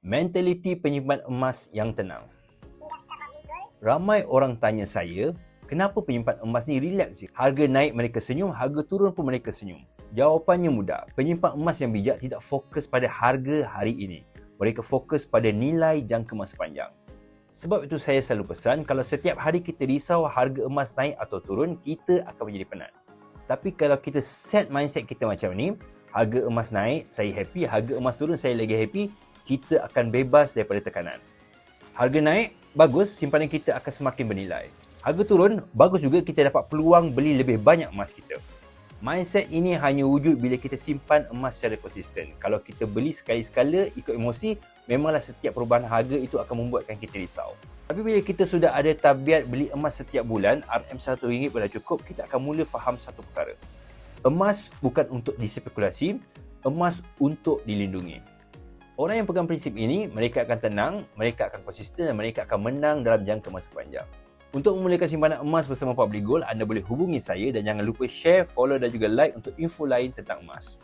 Mentaliti penyimpan emas yang tenang. Ramai orang tanya saya, kenapa penyimpan emas ni relax je? Harga naik mereka senyum, harga turun pun mereka senyum. Jawapannya mudah. Penyimpan emas yang bijak tidak fokus pada harga hari ini. Mereka fokus pada nilai jangka masa panjang. Sebab itu saya selalu pesan, kalau setiap hari kita risau harga emas naik atau turun, kita akan menjadi penat. Tapi kalau kita set mindset kita macam ni, harga emas naik, saya happy. Harga emas turun, saya lagi happy. Kita akan bebas daripada tekanan. Harga naik, bagus, simpanan kita akan semakin bernilai. Harga turun, bagus juga, kita dapat peluang beli lebih banyak emas kita. Mindset ini hanya wujud bila kita simpan emas secara konsisten. Kalau kita beli sekali-sekala ikut emosi, memanglah setiap perubahan harga itu akan membuatkan kita risau. Tapi bila kita sudah ada tabiat beli emas setiap bulan, RM100 pun dah cukup, kita akan mula faham satu perkara. Emas bukan untuk dispekulasi, emas untuk dilindungi. Orang yang pegang prinsip ini, mereka akan tenang, mereka akan konsisten dan mereka akan menang dalam jangka masa panjang. Untuk memulakan simpanan emas bersama Public Gold, anda boleh hubungi saya dan jangan lupa share, follow dan juga like untuk info lain tentang emas.